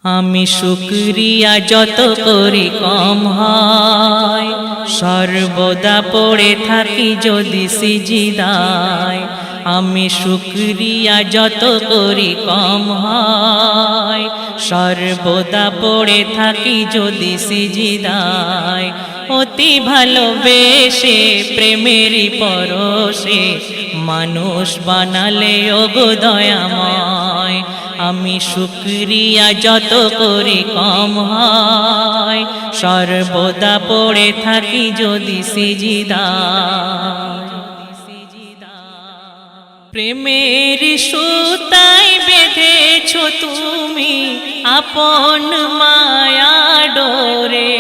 আমি শুকরিয়া যত করি কম হয়, সর্বদা পড়ে থাকি যদি সিজদায়। আমি শুকরিয়া যত করি কম হয়, সর্বদা পড়ে থাকি যদি সিজদায়। অতি ভালোবেসে প্রেমেরই পরশে মানুষ বানালে ওগো দয়াময়। আমি শুকরিয়া যত করি কম হয়, সর্বদা পড়ে থাকি যদি সিজদায়। প্রেমের সুতায় বেঁধেছো তুমি আপন মায়া ডোরে,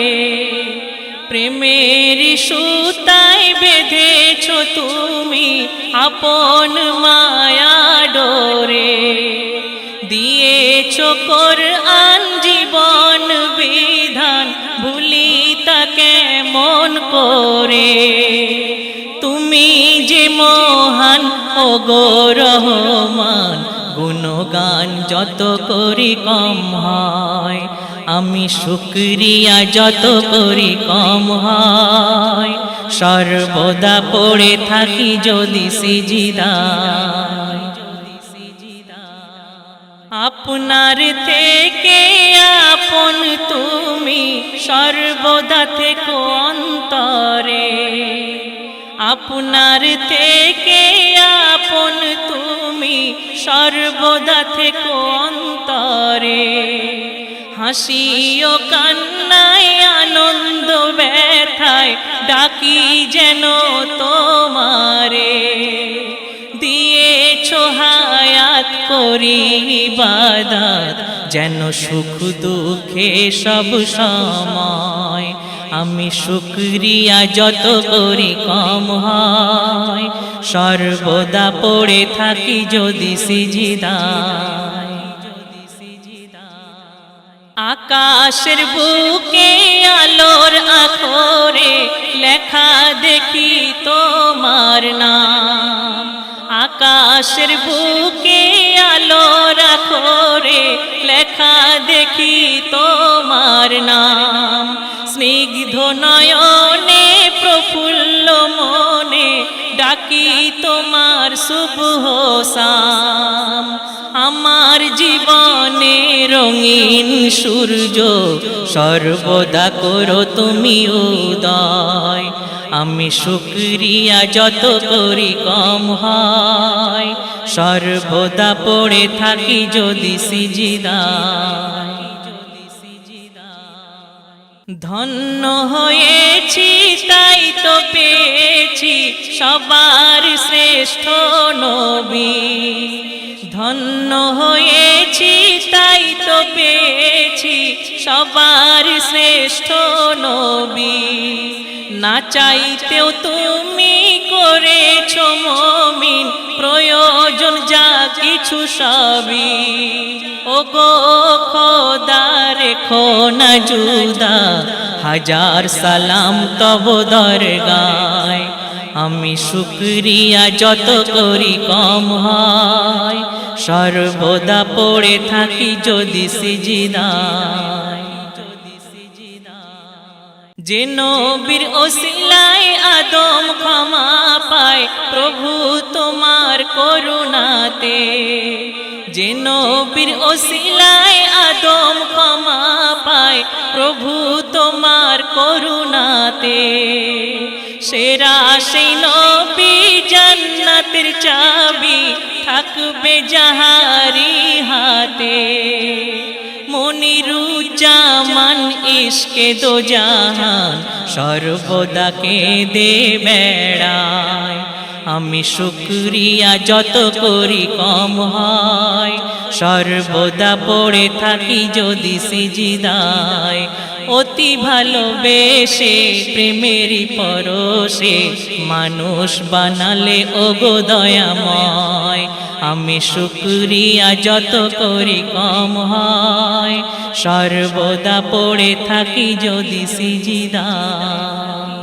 প্রেমের সুতায় বেঁধেছো তুমি আপন মায়া ডোরে। দিয়েছো কোরআন জীবন বিধান, ভুলি তা কেমন করে। তুমি যে মহান ওগো রহমান, গুণগান যত করি কম হয়। আমি শুকরিয়া যত করি কম হয়, সর্বদা পড়ে থাকি যদি সিজদায়। আপনার থেকে আপন তুমি সর্বদা থেকো অন্তরে, আপনার থেকে আপন তুমি সর্বদা থেকো অন্তরে। হাসি ও কান্নায় আনন্দ ব্যথায় ডাকি যেন তোমারে। দিয়েছো হায়াত করি ইবাদত, যেন সুখ দুঃখে সব সময়। আমি শুকরিয়া যত করি কম হয়, সর্বদা পড়ে থাকি যদি সিজদায়। আকাশের বুকে আলোর আখরে লেখা দেখি তোমার নাম। আকাশের বুকে আলোর আখরে লেখা দেখি তোমার নাম। স্নিগ্ধ নয়নে প্রফুল্ল মনে ডাকি তোমার সুবহ শাম। আমার জীবনে রঙিন সূর্য সর্বদা করো তুমি উদয়। আমি শুকরিয়া যত করি কম হয়, সর্বদা পড়ে থাকি যদি সিজদায়। ধন্য হয়েছি তাই তো পেয়েছি সবার শ্রেষ্ঠ নবী। ধন্য হয়েছি তাই তো পেয়েছি সবার শ্রেষ্ঠ নবী। না চাইতেও তুমি করেছো মুমিন, প্রয়োজন যা কিছু সবই। ওগো খোদা রেখো না জুদা, হাজার সালাম তব দরগায়। আমি শুকরিয়া যত করি কম হয়, সর্বদা পড়ে থাকি যদি সিজদায়। যে নবীর ওসিলায় আদম ক্ষমা পায় প্রভু তোমার করুণাতে। যে নবীর ওসিলায় আদম ক্ষমা পায় প্রভু তোমার করুণাতে। সেরা সেই নবী জান্নাতের চাবি থাকবে যাহারি হাতে। মনিরুজ্জামান ইশকে দো জাহান সর্বদা কেঁদে বেড়ায়। আমি শুকরিয়া যত করি কম হয়, সর্বদা পড়ে থাকি যদি সিজদায়। অতি ভালোবেসে প্রেমেরই পরশে মানুষ বানালে ওগো দয়াময়। আমি শুকরিয়া যত করি কম হয়, সর্বদা পড়ে থাকি যদি সিজদায়।